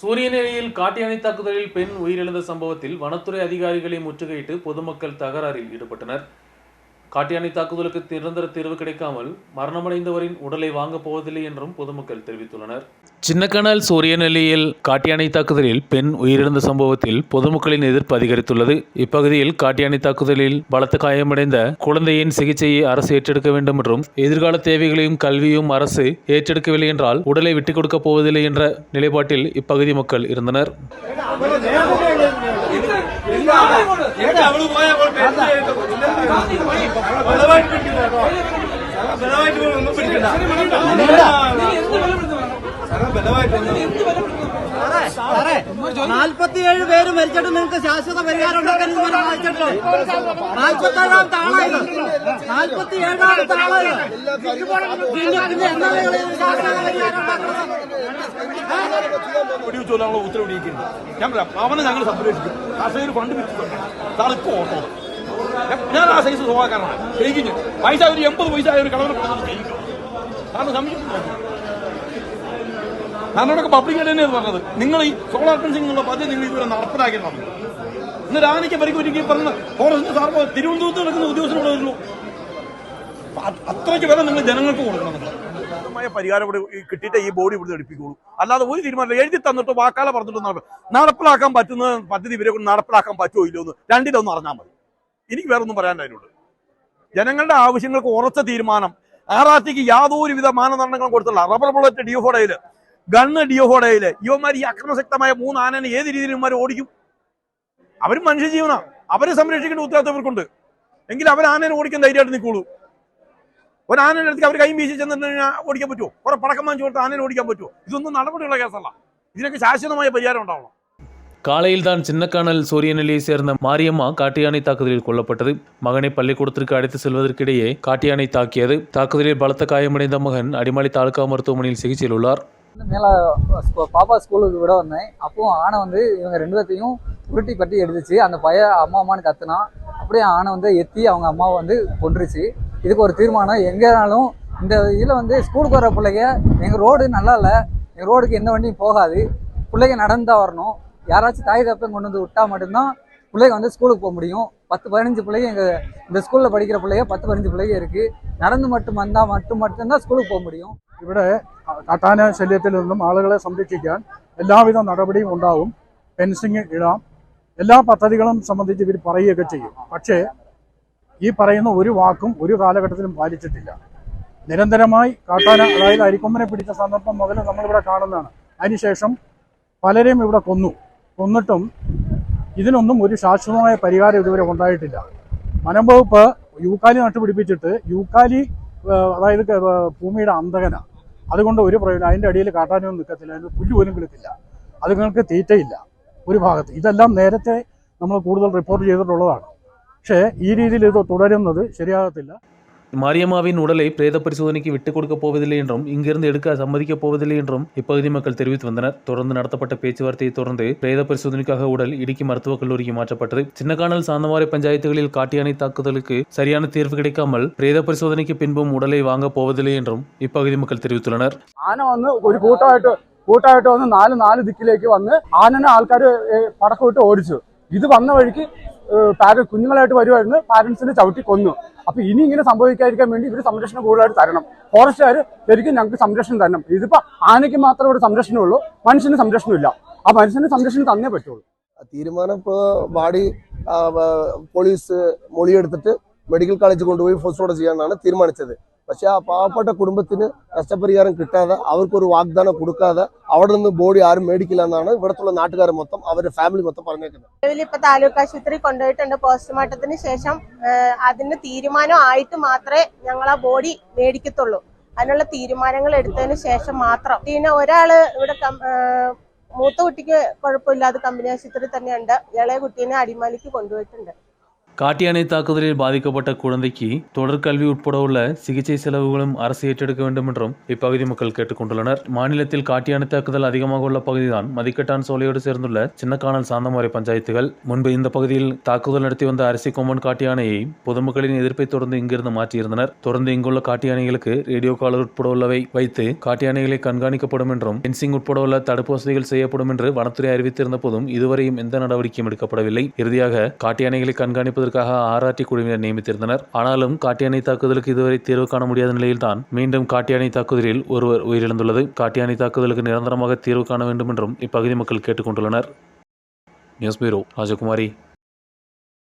സൂര്യനെല്ലിയിൽ കാട്ടിയാണി താക്കുതലിൽ പെൺ ഉயிரிழந்த സംഭവത്തിൽ വനത്തുறை அதிகாரிகளை முற்றுகையிட்டு பொதுமக்கள் தகராறில் ஈடுபட்டனர். காட்டியாணி தாக்குதலுக்கு நிரந்தர தீர்வு கிடைக்காமல் மரணமடைந்தவரின் உடலை வாங்கப் போவதில்லை என்றும் பொதுமக்கள் தெரிவித்துள்ளனர். சின்னக்கனால் சூரியநெல்லியில் காட்டியாணை தாக்குதலில் பெண் உயிரிழந்த சம்பவத்தில் பொதுமக்களின் எதிர்ப்பு அதிகரித்துள்ளது. இப்பகுதியில் காட்டியாணை தாக்குதலில் பலத்த காயமடைந்த குழந்தையின் சிகிச்சையை அரசு ஏற்றெடுக்க வேண்டும் என்றும் எதிர்கால தேவைகளையும் கல்வியும் அரசு ஏற்றெடுக்கவில்லை என்றால் உடலை விட்டுக் கொடுக்கப் போவதில்லை என்ற நிலைப்பாட்டில் இப்பகுதி மக்கள் இருந்தனர். നാൽപ്പത്തിയേഴ് പേര് മരിച്ചിട്ട് നിങ്ങൾക്ക് ശാശ്വത പരിഹാരം ഉണ്ടാക്കാൻ വായിച്ചിട്ടുണ്ടോ? 47-ാം താളായത്, 47-ാമത്തെ ആളായത്. ഉത്തരവിടിയിരിക്കുന്നത് ഞാൻ പറയാം, അവനെ ഞങ്ങൾ സംരക്ഷിക്കും. കർഷകർ ഫണ്ട് വെച്ചിട്ടുണ്ട് സാർ. ഇപ്പൊ ഓട്ടോ ഞാൻ ആ സൈസ് സ്വഭാവക്കാരനാണ്. ജയിക്കുന്നു പൈസ ഒരു 80 പൈസ ഒരു കളവർ ജയിക്കും. സാറിന് സംരക്ഷിക്കുന്നു. ഞാനോടൊക്കെ പബ്ലിക് തന്നെയാണ് പറഞ്ഞത്, നിങ്ങൾ ഈ സോളാർ ഫെൻസിംഗ് എന്നുള്ള പദ്ധതി നിങ്ങൾ ഇതുവരെ നടപ്പിലാക്കിയിട്ടുണ്ട്. ഇന്ന് രാവിലേക്ക് പരിക്കൊരുക്കി പറഞ്ഞ ഫോറസ്റ്റ് സാർ തിരുവനന്തപുരത്ത് നടക്കുന്ന ഉദ്യോഗസ്ഥരോട് വരുള്ളൂ. അത്രയ്ക്ക് വരെ നിങ്ങൾ ജനങ്ങൾക്ക് കൊടുക്കണം. പരിഹാരം ഇവിടെ കിട്ടിയിട്ട് ഈ ബോഡി ഇവിടെ എടുപ്പിക്കുള്ളൂ. അല്ലാതെ ഒരു തീരുമാനം എഴുതി തന്നിട്ടോ വാക്കാല പറഞ്ഞിട്ടോ നടപ്പിലാക്കാൻ പറ്റുന്ന പദ്ധതി ഇവരെ കൊണ്ട് നടപ്പിലാക്കാൻ പറ്റുമോ ഇല്ലോ എന്ന് രണ്ടിലൊന്നും അറിഞ്ഞാൽ മതി. എനിക്ക് വേറെ ഒന്നും പറയാൻ അതിനോട്. ജനങ്ങളുടെ ആവശ്യങ്ങൾക്ക് ഉറച്ച തീരുമാനം. ആറാറ്റിക്ക് യാതൊരുവിധ മാനദണ്ഡങ്ങളും കൊടുത്തില്ല. റബ്ബർ ബുള്ളറ്റ് ഡിയോഫോഡയില്, ഗണ്ണ് ഡിയോഫോഡയില്. ഇവന്മാർ ഈ അക്രമശക്തമായ 3 ആനനെ ഏത് രീതിയിൽ ഇവന്മാർ ഓടിക്കും? അവരും മനുഷ്യജീവനാ. അവരെ സംരക്ഷിക്കേണ്ട ഉത്തരവാദിത്തവർക്കുണ്ട്. എങ്കിൽ അവർ ആനനെ ഓടിക്കാൻ ധൈര്യമായിട്ട് നിൽക്കുള്ളൂ. ഒരു ആനയുടെ അടുത്ത് അവർ കൈയും വീശി ചെന്നിട്ട് ഓടിക്കാൻ പറ്റുമോ? കുറെ പടക്കം വാങ്ങിച്ചു കൊടുത്ത് ആനനെ ഓടിക്കാൻ പറ്റുമോ? ഇതൊന്നും നടപടിയുള്ള കേസല്ല. ഇതിനൊക്കെ ശാശ്വതമായ പരിഹാരം ഉണ്ടാവണം. காலையில்தான் சின்னக்கானல் சூரியநெல்லியை சேர்ந்த மாரியம்மா காட்டியானை தாக்குதலில் கொல்லப்பட்டது. மகனை பள்ளிக்கூடத்திற்கு அழைத்து செல்வதற்கிடையே காட்டியானை தாக்கியது. தாக்குதலில் பலத்த காயமடைந்த மகன் அடிமாலி தாலுகா மருத்துவமனையில் சிகிச்சையில் உள்ளார். மேலே பாப்பா ஸ்கூலுக்கு விட வந்தேன். அப்பவும் ஆனை வந்து இவங்க 2 பேர்த்தையும் உருட்டி பட்டி எடுத்துச்சு. அந்த பையன் அம்மான்னு கத்துனா. அப்படியே ஆனை வந்து எத்தி அவங்க அம்மாவை வந்து கொன்றுச்சு. இதுக்கு ஒரு தீர்மானம், எங்கேனாலும் இந்த இதில் வந்து ஸ்கூலுக்கு வர பிள்ளைங்க, எங்கள் ரோடு நல்லா இல்லை, எங்கள் ரோடுக்கு எந்த வண்டியும் போகாது, பிள்ளைங்க நடந்து தான் வரணும். யாராச்சும் தாய் தப்பம் கொண்டு வந்து விட்டால் மட்டும்தான் பிள்ளைங்க வந்து ஸ்கூலுக்கு போக முடியும். 10-15 பிள்ளைங்க எங்கள் இந்த ஸ்கூலில் படிக்கிற பிள்ளைங்க 10-15 பிள்ளைங்க இருக்குது. നടന്ന് மட்டும்தான் സ്കൂളിൽ പോകാൻ முடியும். ഇവിടെ കാട്ടാന ശല്യത്തിൽ നിന്നും ആളുകളെ സംരക്ഷിക്കാൻ എല്ലാവിധ നടപടിയും ഉണ്ടാവും. ഫെൻസിങ് ഇടാം, എല്ലാ പദ്ധതികളും സംബന്ധിച്ച് ഇവർ പറയുകയൊക്കെ ചെയ്യും. പക്ഷേ ഈ പറയുന്ന ഒരു വാക്കും ഒരു കാലഘട്ടത്തിലും പാലിച്ചിട്ടില്ല. നിരന്തരമായി കാട്ടാന, അതായത് അരിക്കൊമ്പനെ പിടിച്ച സന്ദർഭം മുതൽ നമ്മളിവിടെ കാണുന്നതാണ്. അതിനുശേഷം പലരെയും ഇവിടെ കൊന്നിട്ടും ഇതിനൊന്നും ഒരു ശാശ്വതമായ പരിഹാരം ഇതുവരെ ഉണ്ടായിട്ടില്ല. വനം വകുപ്പ് യൂക്കാലി നട്ടുപിടിപ്പിച്ചിട്ട് യൂക്കാലി, അതായത് ഭൂമിയുടെ അന്തകനാണ്. അതുകൊണ്ട് ഒരു പ്രയോജനം, അതിൻ്റെ അടിയിൽ കാട്ടാനൊന്നും നിൽക്കത്തില്ല, അതിന് പുല്ല് പോലും കിളിക്കില്ല, അതുങ്ങൾക്ക് തീറ്റയില്ല ഒരു ഭാഗത്ത്. ഇതെല്ലാം നേരത്തെ നമ്മൾ കൂടുതൽ റിപ്പോർട്ട് ചെയ്തിട്ടുള്ളതാണ്. പക്ഷേ ഈ രീതിയിൽ ഇത് തുടരുന്നത് ശരിയാകത്തില്ല. மாரியம்மாவின் உடலை பிரேத பரிசோதனைக்கு விட்டுக் கொடுக்கப் போவதில்லை என்றும் இங்கிருந்து எடுக்க சம்மதிக்கப் போவதில்லை என்றும் இப்பகுதி மக்கள் தெரிவித்து வந்தனர். தொடர்ந்து நடத்தப்பட்ட பேச்சுவார்த்தையை தொடர்ந்து பிரேத பரிசோதனைக்காக உடல் இடுக்கி மருத்துவக் கல்லூரிக்கு மாற்றப்பட்டது. சின்னக்கானல் சாந்தமாரி பஞ்சாயத்துகளில் காட்டியானை தாக்குதலுக்கு சரியான தீர்வு கிடைக்காமல் பிரேத பரிசோதனைக்கு பின்பும் உடலை வாங்கப் போவதில்லை என்றும் இப்பகுதி மக்கள் தெரிவித்துள்ளனர். ആന വന്ന് ഒരു കൂട്ടമായിട്ട് വന്ന് നാല് ദിക്കിലേക്ക് വന്ന് ആനനെ ആൾക്കാർ പടക്കമിട്ട് ഓടിച്ചു. ഇത് വന്ന വഴിക്ക് കുഞ്ഞുങ്ങളായിട്ട് വരുമായിരുന്നു, പാരന്റ്സിനെ ചവിട്ടി കൊന്നു. അപ്പൊ ഇനി ഇങ്ങനെ സംഭവിക്കാതിരിക്കാൻ വേണ്ടി ഇവർ സംരക്ഷണം കൂടുതലായിട്ട് തരണം. ഫോറസ്റ്റുകാർ ശരിക്കും ഞങ്ങൾക്ക് സംരക്ഷണം തരണം. ഇതിപ്പോ ആനയ്ക്ക് മാത്രമേ ഇവിടെ സംരക്ഷണമുള്ളൂ, മനുഷ്യന് സംരക്ഷണമില്ല. ആ മനുഷ്യന് സംരക്ഷണം തന്നേ പറ്റുള്ളൂ. തീരുമാനം ഇപ്പോൾ ബാഡി പോലീസ് മൊഴിയെടുത്തിട്ട് മെഡിക്കൽ കോളേജിൽ കൊണ്ടുപോയി പോസ്റ്റ്മോർട്ടം ചെയ്യാനാണ് തീരുമാനിച്ചത്. പക്ഷെ ആ പാവപ്പെട്ട കുടുംബത്തിന് നഷ്ടപരിഹാരം കിട്ടാതെ, അവർക്കൊരു വാഗ്ദാനം കൊടുക്കാതെ അവിടെ നിന്ന് ബോഡി ആരും മേടിക്കില്ല എന്നാണ് ഇവിടത്തുള്ള നാട്ടുകാർ മൊത്തം, അവരുടെ ഫാമിലി മൊത്തം പറഞ്ഞേക്കുന്നത്. ഇപ്പൊ താലൂക്ക് ആശുപത്രി കൊണ്ടുപോയിട്ടുണ്ട്. പോസ്റ്റ്മോർട്ടത്തിന് ശേഷം അതിന് തീരുമാനം ആയിട്ട് മാത്രമേ ഞങ്ങൾ ആ ബോഡി മേടിക്കത്തുള്ളൂ. അതിനുള്ള തീരുമാനങ്ങൾ എടുത്തതിന് ശേഷം മാത്രം. പിന്നെ ഒരാള് ഇവിടെ മൂത്ത കുട്ടിക്ക് കുഴപ്പമില്ലാതെ കമ്പനി ആശുപത്രി തന്നെയുണ്ട്. ഇളയ കുട്ടീനെ അടിമാലിക്ക് കൊണ്ടുപോയിട്ടുണ്ട്. காட்டியானை தாக்குதலில் பாதிக்கப்பட்ட குழந்தைக்கு தொடர்கல்வி உட்பட உள்ள சிகிச்சை செலவுகளும் அரசு ஏற்றெடுக்க வேண்டும் என்றும் இப்பகுதி மக்கள் கேட்டுக் கொண்டுள்ளனர். மாநிலத்தில் காட்டியானை தாக்குதல் அதிகமாக உள்ள பகுதிதான் மதிக்கட்டான் சோலையோடு சேர்ந்துள்ள சின்னக்கானல் சாந்தமாரி பஞ்சாயத்துகள். முன்பு இந்த பகுதியில் தாக்குதல் நடத்தி வந்த அரிசி கொம்பன் காட்டியானையை பொதுமக்களின் எதிர்ப்பை தொடர்ந்து இங்கிருந்து மாற்றியிருந்தனர். தொடர்ந்து இங்குள்ள காட்டியானைகளுக்கு ரேடியோ காலர் உட்பட உள்ளவை வைத்து காட்டியானைகளை கண்காணிக்கப்படும் என்றும் பென்சிங் உட்பட உள்ள தடுப்பு வசதிகள் செய்யப்படும் என்று வனத்துறை அறிவித்திருந்த போதும் இதுவரையும் எந்த நடவடிக்கையும் எடுக்கப்படவில்லை. இறுதியாக காட்டியானைகளை கண்காணிப்பதற்காக ஆர்ஆர்டி குழுவினர் நியமித்திருந்தனர். ஆனாலும் காட்டியானை தாக்குதலுக்கு இதுவரை தீர்வு காண முடியாத நிலையில்தான் மீண்டும் காட்டியானை தாக்குதலில் ஒருவர் உயிரிழந்துள்ளது. காட்டியானை தாக்குதலுக்கு நிரந்தரமாக தீர்வு காண வேண்டும் என்றும் இப்பகுதி மக்கள் கேட்டுக் கொண்டுள்ளனர். நியூஸ் பியூரோ, ராஜகுமாரி.